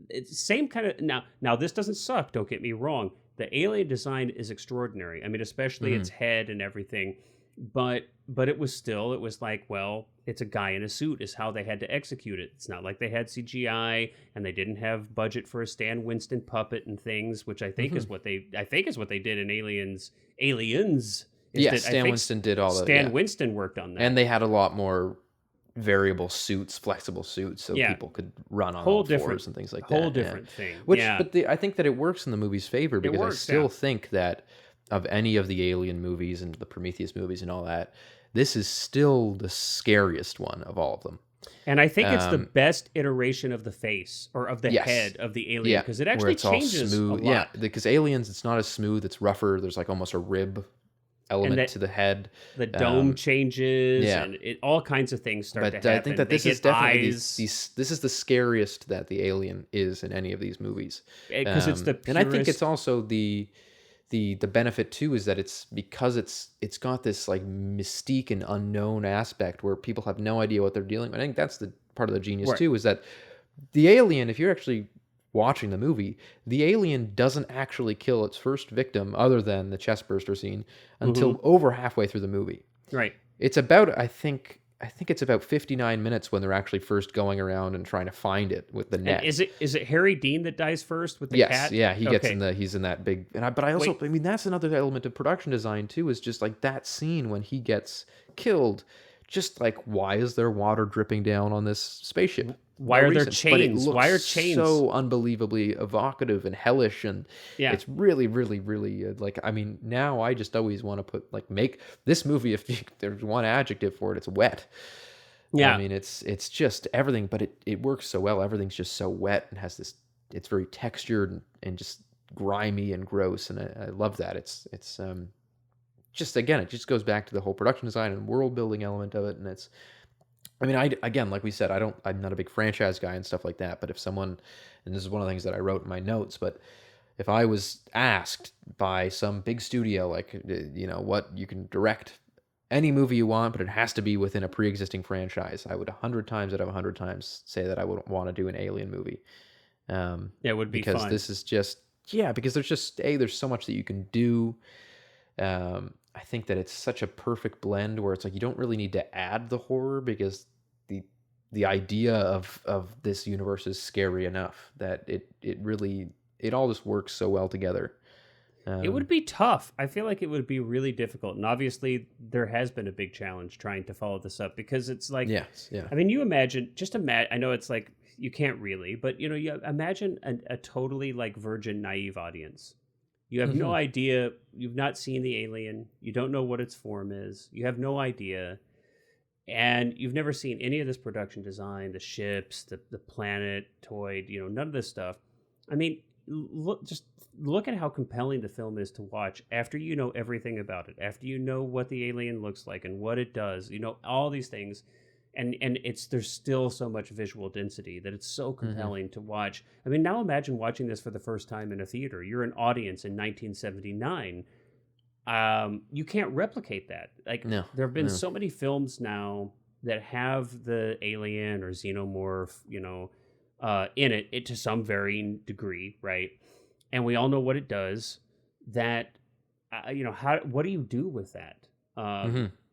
It's same kind of now this doesn't suck, don't get me wrong. The alien design is extraordinary. I mean, especially its head and everything. But it was like, well, it's a guy in a suit is how they had to execute it. It's not like they had CGI and they didn't have budget for a Stan Winston puppet and things, which I think is what they did in Aliens. Yes, Stan Winston did all that. Stan Winston worked on that. And they had a lot more variable suits, flexible suits, so people could run on all fours and things like that. Whole different thing. Which, but I think that it works in the movie's favor because I still think that of any of the Alien movies and the Prometheus movies and all that, this is still the scariest one of all of them. And I think it's the best iteration of the face or of the head of the alien because it actually changes a lot. Yeah, because Aliens, it's not as smooth, it's rougher. There's like almost a rib element to the head. The dome changes and all kinds of things start to happen. I think that this is definitely this is the scariest that the alien is in any of these movies. Because it's the purest... And I think it's also the benefit too is that it's got this like mystique and unknown aspect where people have no idea what they're dealing with. I think that's the part of the genius too, is that the alien, if you're actually watching the movie, the alien doesn't actually kill its first victim other than the chestburster scene until over halfway through the movie. Right. It's about, I think it's about 59 minutes when they're actually first going around and trying to find it with the net. And is it Harry Dean that dies first with the cat? Yeah, he gets he's in that big. But I also, I mean, that's another element of production design too. Is just like that scene when he gets killed. Just like, why is there water dripping down on this spaceship? Why are there chains? Why are chains so unbelievably evocative and hellish? And it's really, really, really like. I mean, now I just always want to put make this movie. If there's one adjective for it, it's wet. Yeah, I mean, it's just everything, but it works so well. Everything's just so wet and has this. It's very textured and just grimy and gross, and I love that. It's just again, it just goes back to the whole production design and world building element of it, and it's. I mean, again, like we said, I'm not a big franchise guy and stuff like that. But if someone, and this is one of the things that I wrote in my notes, but if I was asked by some big studio, like what you can direct any movie you want, but it has to be within a pre-existing franchise, I would 100 times out of 100 times say that I would want to do an Alien movie. It would be because fun. This is just because there's just there's so much that you can do. I think that it's such a perfect blend where it's like you don't really need to add the horror because the idea of this universe is scary enough that it really all just works so well together. It would be tough. I feel like it would be really difficult, and obviously there has been a big challenge trying to follow this up because it's like I mean, you imagine I know it's like you can't really, but you imagine a totally like virgin naive audience. You have no idea. You've not seen the alien. You don't know what its form is. You have no idea. And you've never seen any of this production design, the ships, the planetoid, none of this stuff. I mean, look at how compelling the film is to watch after you know everything about it, after you know what the alien looks like and what it does, all these things. And there's still so much visual density that it's so compelling to watch. I mean, now imagine watching this for the first time in a theater. You're an audience in 1979. You can't replicate that. There have been so many films now that have the alien or xenomorph, in it to some varying degree, right? And we all know what it does. That, what do you do with that?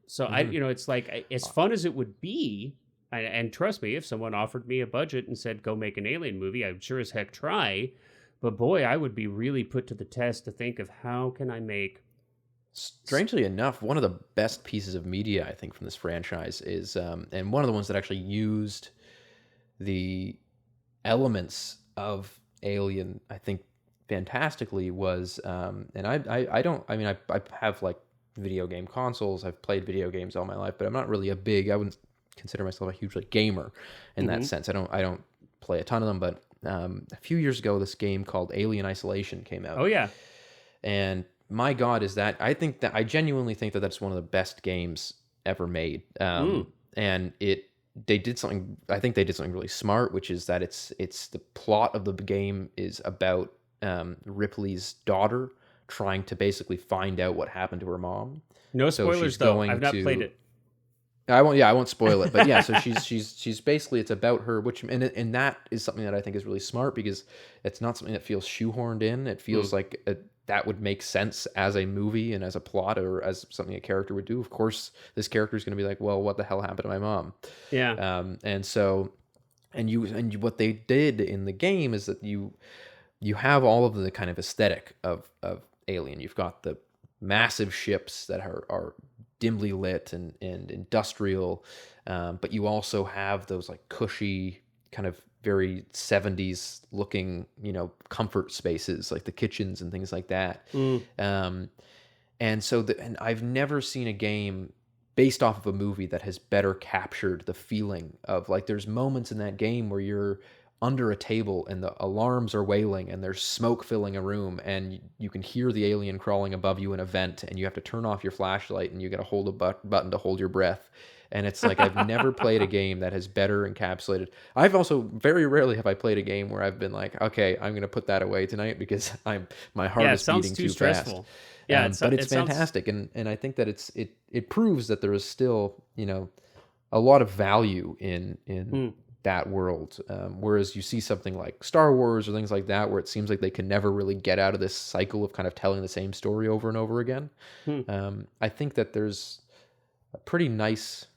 So it's like as fun as it would be, and trust me, if someone offered me a budget and said go make an alien movie, I'd sure as heck try. But boy, I would be really put to the test to think of how can I make. Strangely enough, one of the best pieces of media I think from this franchise is, and one of the ones that actually used the elements of Alien, I think, fantastically was, and I have like video game consoles. I've played video games all my life, but I'm not really I wouldn't consider myself a huge gamer in that sense. I don't play a ton of them, but a few years ago, this game called Alien Isolation came out. Oh yeah. And my God, I genuinely think that that's one of the best games ever made. And they did something, I think they did something really smart, which is that it's the plot of the game is about Ripley's daughter trying to basically find out what happened to her mom. No spoilers though. I've not played it. I won't spoil it, but yeah, so she's basically, it's about her, which and that is something that I think is really smart because it's not something that feels shoehorned in. It feels like that would make sense as a movie and as a plot or as something a character would do. Of course, this character is going to be like, well, what the hell happened to my mom? Yeah. And what they did in the game is that you have all of the kind of aesthetic of Alien. You've got the massive ships that are dimly lit and industrial, but you also have those like cushy kind of very 70s looking, comfort spaces like the kitchens and things like that. And I've never seen a game based off of a movie that has better captured the feeling of, like, there's moments in that game where you're under a table and the alarms are wailing and there's smoke filling a room and you can hear the alien crawling above you in a vent and you have to turn off your flashlight and you got to hold a button to hold your breath. And it's like, I've never played a game that has better encapsulated. I've also, very rarely have I played a game where I've been like, okay, I'm going to put that away tonight because my heart is beating too stressful. fast. Yeah, but it's fantastic. And I think that it proves that there is still, a lot of value in that world. Whereas you see something like Star Wars or things like that, where it seems like they can never really get out of this cycle of kind of telling the same story over and over again. I think that there's a pretty nice,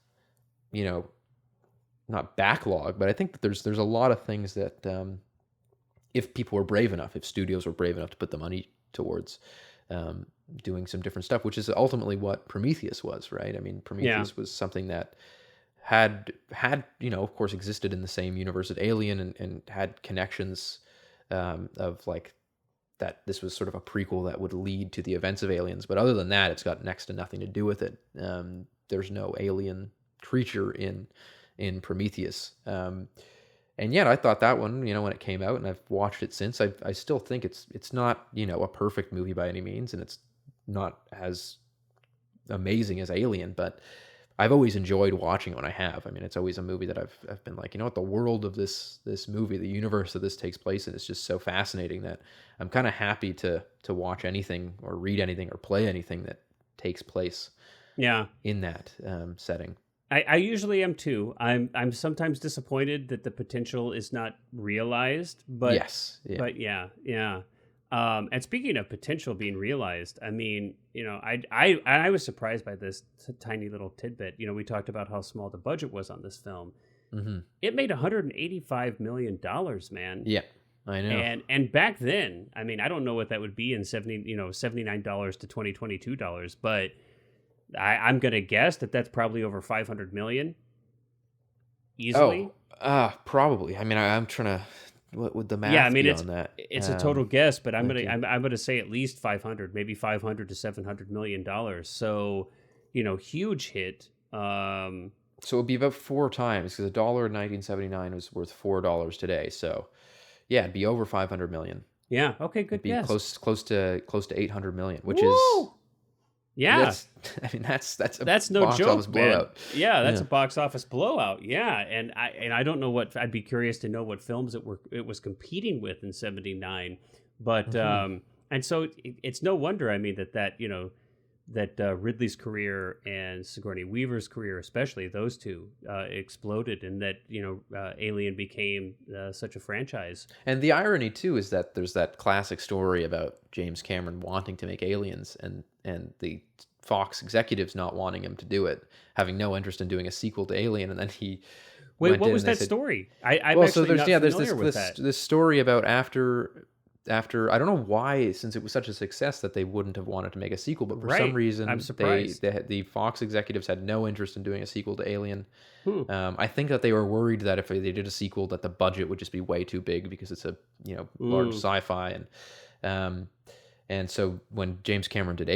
not backlog, but I think that there's a lot of things that if people were brave enough, if studios were brave enough to put the money towards doing some different stuff, which is ultimately what Prometheus was, right? I mean, Prometheus was something that had of course existed in the same universe as Alien and had connections of like that this was sort of a prequel that would lead to the events of Aliens. But other than that, it's got next to nothing to do with it. There's no alien creature in Prometheus. And yet I thought that one, when it came out, and I've watched it since, I still think it's not, a perfect movie by any means, and it's not as amazing as Alien, but I've always enjoyed watching it when I have. I mean, it's always a movie that I've been like, the world of this movie, the universe that this takes place in is just so fascinating that I'm kind of happy to watch anything or read anything or play anything that takes place in that setting. I usually am too. I'm sometimes disappointed that the potential is not realized, but yes, yeah. But yeah. And speaking of potential being realized, I mean, I was surprised by this tiny little tidbit. We talked about how small the budget was on this film. Mm-hmm. It made $185 million, man. Yeah, I know. And back then, I mean, I don't know what that would be in $79 to $2022, but I'm gonna guess that's probably over 500 million. Easily. Oh, probably. I mean, I'm trying to. What would the math be on that? It's a total guess, but I'm gonna say at least 500, maybe 500 to $700 million. So, huge hit. So it would be about 4 times, because $1 in 1979 was worth $4 today. So, yeah, it'd be over 500 million. Yeah. Okay. Good. It'd be guess. close to 800 million, which Woo! is. Yeah, that's no box joke, office blowout. Man. Yeah, that's a box office blowout. Yeah, and I don't know what, I'd be curious to know what films it was competing with in '79, but and so it's no wonder. I mean that Ridley's career and Sigourney Weaver's career, especially those two, exploded, and that Alien became such a franchise. And the irony too is that there's that classic story about James Cameron wanting to make Aliens and the Fox executives not wanting him to do it, having no interest in doing a sequel to Alien, and then he. Wait, what was that story? I'm well, actually so there's not there's familiar with that. this story about after I don't know why, since it was such a success, that they wouldn't have wanted to make a sequel, but for some reason I'm surprised. the Fox executives had no interest in doing a sequel to Alien. I think that they were worried that if they did a sequel, that the budget would just be way too big because it's a large sci-fi, and so when James Cameron did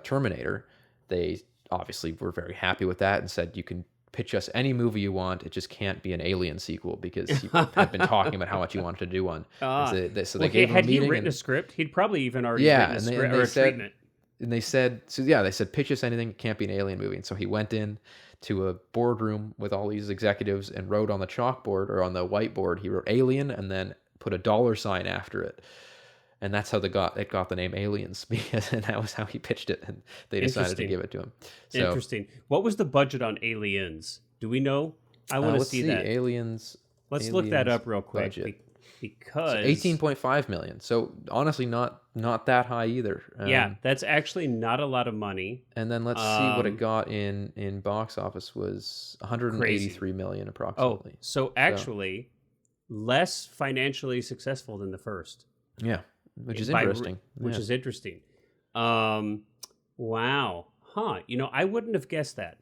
Terminator, they obviously were very happy with that and said, you can pitch us any movie you want. It just can't be an Alien sequel because you had been talking about how much you wanted to do one. So they gave him a meeting. Had he written a script? He'd probably even already Yeah, written a script or a treatment. And they said, they said, pitch us anything, it can't be an Alien movie. And so he went in to a boardroom with all these executives and wrote on the chalkboard or on the whiteboard, he wrote Alien and then put a $sign after it. And that's how it got the name Aliens, and that was how he pitched it, and they decided to give it to him. So, interesting. What was the budget on Aliens? Do we know? I want to see that. Aliens. Let's look that up real quick. Because 18.5 million. So honestly, not that high either. Yeah, that's actually not a lot of money. And then let's see what it got in box office was 183 million approximately. Oh, so actually less financially successful than the first. Yeah. Which is interesting. Is interesting. Wow. Huh. I wouldn't have guessed that.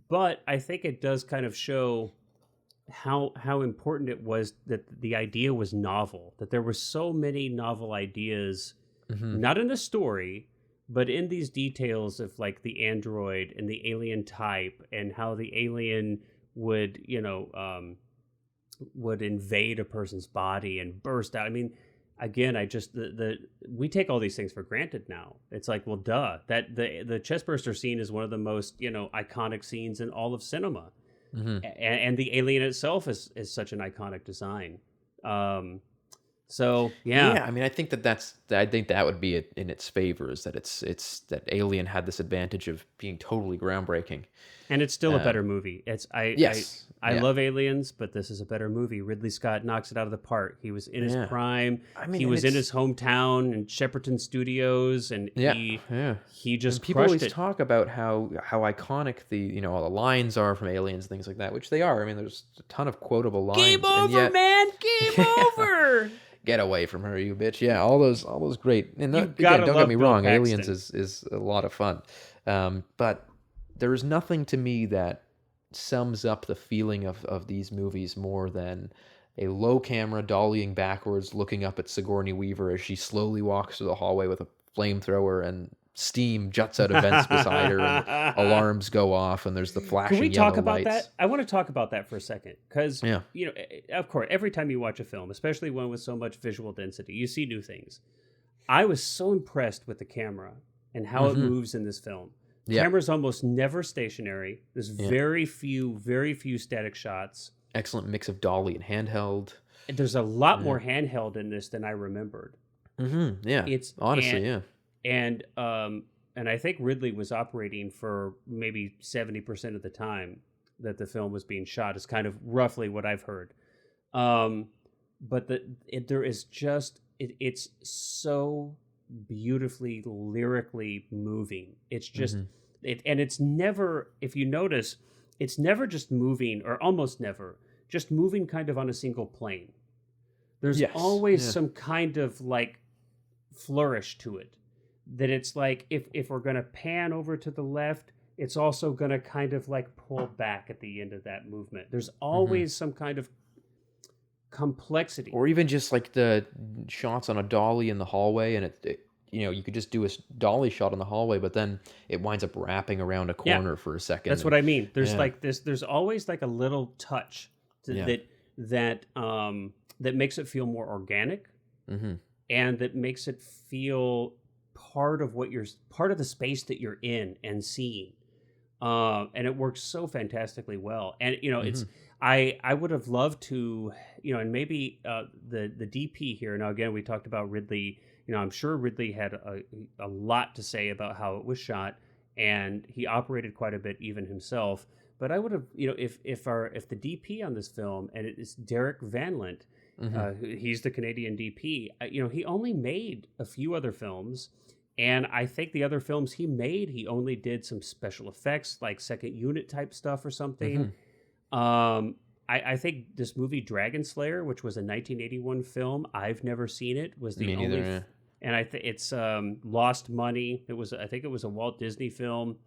But I think it does kind of show how important it was that the idea was novel, that there were so many novel ideas, not in the story, but in these details of like the android and the alien type and how the alien would invade a person's body and burst out. I mean, again, we take all these things for granted now. It's like, well, duh. That the chestburster scene is one of the most iconic scenes in all of cinema, and the alien itself is such an iconic design. So yeah. I mean, I think that would be in its favor, is that it's that Alien had this advantage of being totally groundbreaking. And it's still a better movie. I love Aliens, but this is a better movie. Ridley Scott knocks it out of the park. He was in his prime. I mean, he was in his hometown in Shepperton Studios, and he just people crushed always it. talk about how iconic all the lines are from Aliens, things like that, which they are. I mean, there's a ton of quotable lines. Game over, man! Game over! Get away from her, you bitch! Yeah, all those great. And don't get me wrong, Paxton. Aliens is a lot of fun, but there is nothing to me that sums up the feeling of these movies more than a low camera dollying backwards, looking up at Sigourney Weaver as she slowly walks through the hallway with a flamethrower, and steam juts out of vents beside her, and alarms go off, and there's the flashing yellow lights. Can we talk about that? I want to talk about that for a second, because of course, every time you watch a film, especially one with so much visual density, you see new things. I was so impressed with the camera and how it moves in this film. Camera's almost never stationary. There's very few static shots. Excellent mix of dolly and handheld. There's a lot more handheld in this than I remembered. Yeah, it's honestly, and I think Ridley was operating for maybe 70% of the time that the film was being shot. Is kind of roughly what I've heard. But it's so beautifully lyrically moving. It's just it's never, if you notice, it's never just moving, or almost never just moving kind of on a single plane. There's always some kind of like flourish to it, that it's like if we're going to pan over to the left, it's also going to kind of like pull back at the end of that movement. There's always some kind of complexity, or even just like the shots on a dolly in the hallway, and it you could just do a dolly shot in the hallway, but then it winds up wrapping around a corner for a second. That's what I mean. There's like this. There's always like a little touch that makes it feel more organic, and that makes it feel part of the space that you're in and seeing. And it works so fantastically well. And it's I would have loved to, and maybe the DP here. Now again, we talked about Ridley. I'm sure Ridley had a lot to say about how it was shot, and he operated quite a bit even himself. But I would have, if the DP on this film, and it is Derek Van Lent, he's the Canadian DP. He only made a few other films. And I think the other films he made, he only did some special effects, like second unit type stuff or something. I think this movie Dragon Slayer, which was a 1981 film, I've never seen it. Was the only, neither, and I think it's Lost Money. I think it was a Walt Disney film.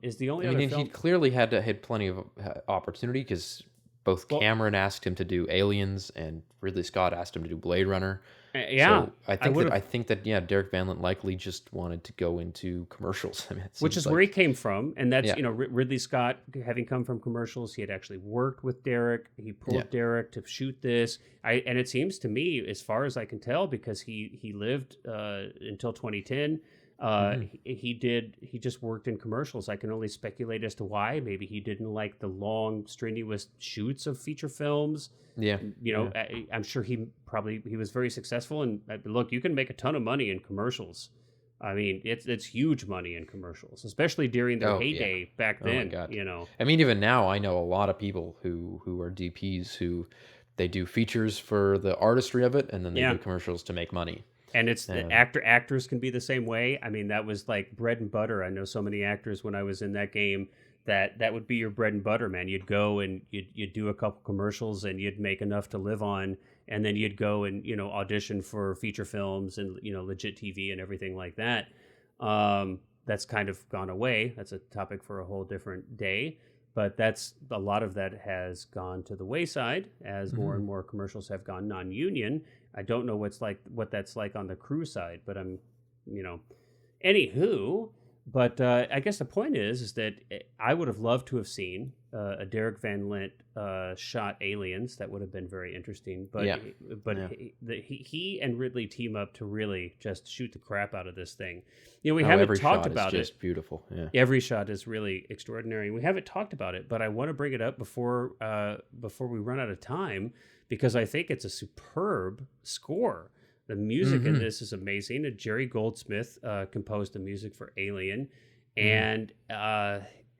Is the only other film. He clearly had plenty of opportunity, because both Cameron asked him to do Aliens and Ridley Scott asked him to do Blade Runner. Yeah, So I think that yeah, Derek Van Lint likely just wanted to go into commercials. I mean, it which seems is where he like came from, and that's yeah, Ridley Scott having come from commercials. He had actually worked with Derek. He yeah, pulled Derek to shoot this. And it seems to me, as far as I can tell, because he lived until 2010. hmm He just worked in commercials. I can only speculate as to why. Maybe he didn't like the long, strenuous shoots of feature films. yeah, yeah. I'm sure he was very successful. And look, you can make a ton of money in commercials. I mean, it's huge money in commercials, especially during their Oh yeah. heyday back Oh my then. God. I mean, even now, I know a lot of people who are DPs who they do features for the artistry of it, and then they Yeah, do commercials to make money. and it's the Um, actors can be the same way. I mean, that was like bread and butter. I know so many actors when I was in that game that would be your bread and butter, man. You'd go and you'd do a couple commercials and you'd make enough to live on, and then you'd go and audition for feature films and legit TV and everything like that. That's kind of gone away. That's a topic for a whole different day. But that's a lot of that has gone to the wayside as more mhm. and more commercials have gone non-union. I don't know what that's like on the crew side, but you know, anywho. But I guess the point is that I would have loved to have seen a Derek Van Lint shot Aliens. That would have been very interesting. But Yeah, but yeah. he and Ridley team up to really just shoot the crap out of this thing. We Oh, haven't every talked shot is about it. just beautiful. Yeah. Every shot is really extraordinary. We haven't talked about it, but I want to bring it up before we run out of time because I think it's a superb score. The music in hmm this is amazing. Jerry Goldsmith composed the music for Alien, hmm and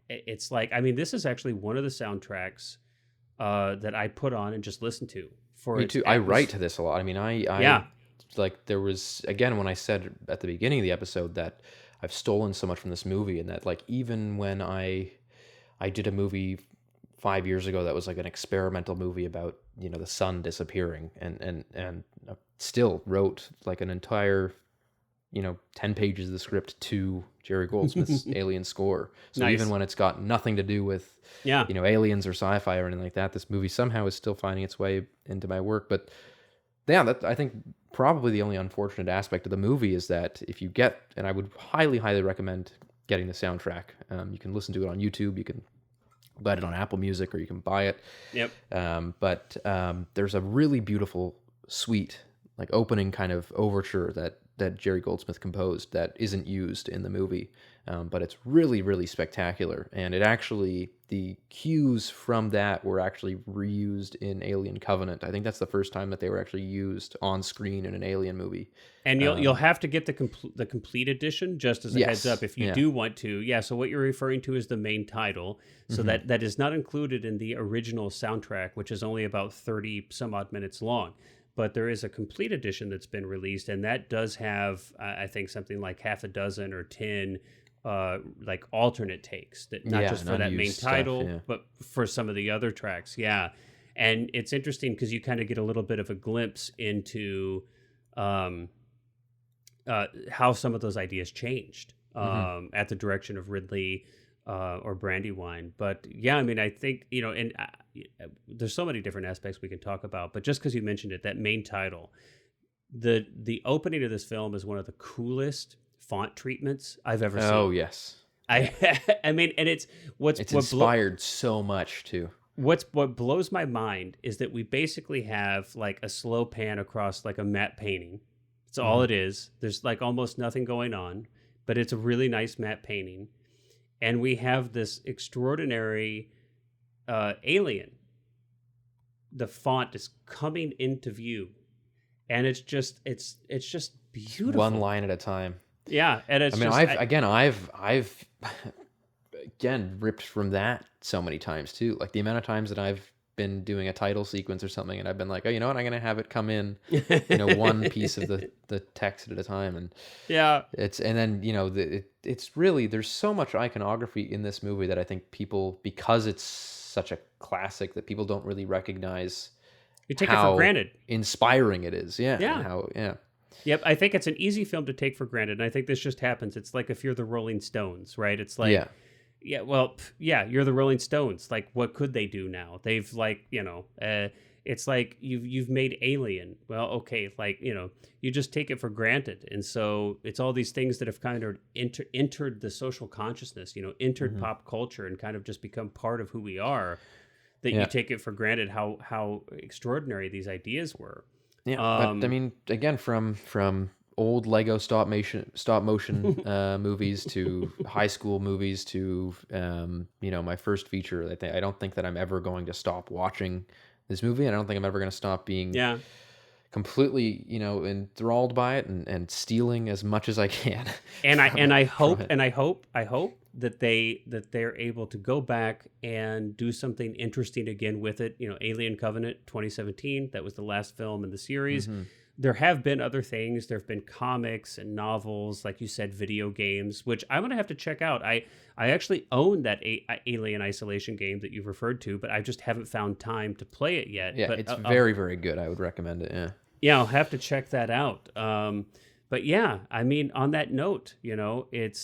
it's like this is actually one of the soundtracks that I put on and just listen to for Me its too. I write to this a lot. I mean, I Yeah, like there was again when I said at the beginning of the episode that I've stolen so much from this movie, and that like even when I did a movie 5 years ago that was like an experimental movie about the sun disappearing, and still wrote like an entire 10 pages of the script to Jerry Goldsmith's Alien score. So even nice. when it's got nothing to do with Yeah, aliens or sci-fi or anything like that, this movie somehow is still finding its way into my work. But yeah, that I think probably the only unfortunate aspect of the movie is that if you get, and I would highly, highly recommend getting the soundtrack. You can listen to it on YouTube. You can get it on Apple Music, or you can buy it. yep. But there's a really beautiful suite, like opening kind of overture that Jerry Goldsmith composed that isn't used in the movie, but it's really, really spectacular. And it actually, the cues from that were actually reused in Alien Covenant. I think that's the first time that they were actually used on screen in an Alien movie. And you'll Um, have to get the complete edition just as a heads up yes, if you yeah, do want to. Yeah, so what you're referring to is the main title. So hmm that is not included in the original soundtrack, which is only about 30 some odd minutes long. But there is a complete edition that's been released, and that does have I think something like half a dozen or 10 like alternate takes that not yeah, just and for that main unused stuff. title, Yeah, but for some of the other tracks. Yeah. And it's interesting because you kind of get a little bit of a glimpse into um, how some of those ideas changed hmm at the direction of Ridley or Brandywine. But yeah, I think and there's so many different aspects we can talk about. But just because you mentioned it, that main title, the opening of this film is one of the coolest font treatments I've ever oh seen. yes, I and it's it's inspired so much too. what blows my mind is that we basically have like a slow pan across like a matte painting. It's all hmm it is. There's like almost nothing going on, but it's a really nice matte painting. And we have this extraordinary alien. The font is coming into view, and it's just One beautiful. line at a time. Yeah, and I it's mean, just I've again ripped from that so many times too. Like the amount of times that I've been doing a title sequence or something, and I've been like, oh, you know what, I'm gonna have it come in, one piece of the text at a time, and yeah. and then it's really, there's so much iconography in this movie that I think people, because it's such a classic, that people don't really recognize You take it for how granted. inspiring it is. Yeah, and Yeah. how Yep, I think it's an easy film to take for granted, and I think this just happens. It's like if you're the Rolling Stones, right? It's like, yeah. yeah, well, yeah, you're the Rolling Stones. Like, what could they do now? They've like, it's like you've made Alien. Well, okay, like, you just take it for granted. And so it's all these things that have kind of entered the social consciousness, entered pop culture and kind of just become part of who we are, that you take it for granted how extraordinary these ideas were. Yeah, but I mean, again, from old Lego stop motion movies to high school movies to my first feature, I don't think that I'm ever going to stop watching this movie. I don't think I'm ever going to stop being completely enthralled by it and stealing as much as I can. And I hope that they're able to go back and do something interesting again with it. Alien Covenant 2017, that was the last film in the series. There have been other things. There have been comics and novels, like you said, video games, which I'm going to have to check out. I actually own that Alien Isolation game that you've referred to, but I just haven't found time to play it yet. Yeah, but, it's very, very good. I would recommend it, yeah. Yeah, I'll have to check that out. But yeah, I mean, on that note, it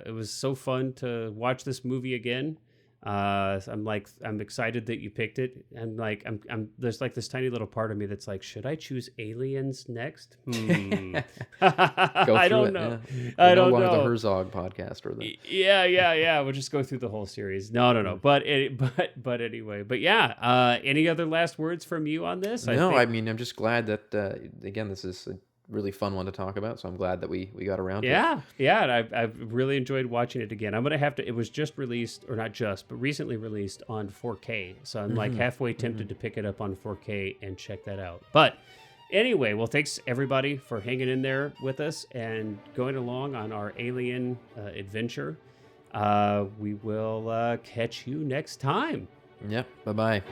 was so fun to watch this movie again. I'm excited that you picked it. And I'm there's like this tiny little part of me that's like, should I choose Aliens next? I don't know. Yeah. I don't know. One of the Herzog podcast or the. Yeah. We'll just go through the whole series. No. But anyway. But yeah. Any other last words from you on this? I mean, I'm just glad that again, this is a really fun one to talk about, so I'm glad that we got around to it. Yeah, and I've really enjoyed watching it again. I'm gonna have to. It was just released, or not just, but recently released on 4K. So I'm like halfway tempted to pick it up on 4K and check that out. But anyway, well, thanks everybody for hanging in there with us and going along on our Alien adventure. We will catch you next time. Yep. Bye-bye.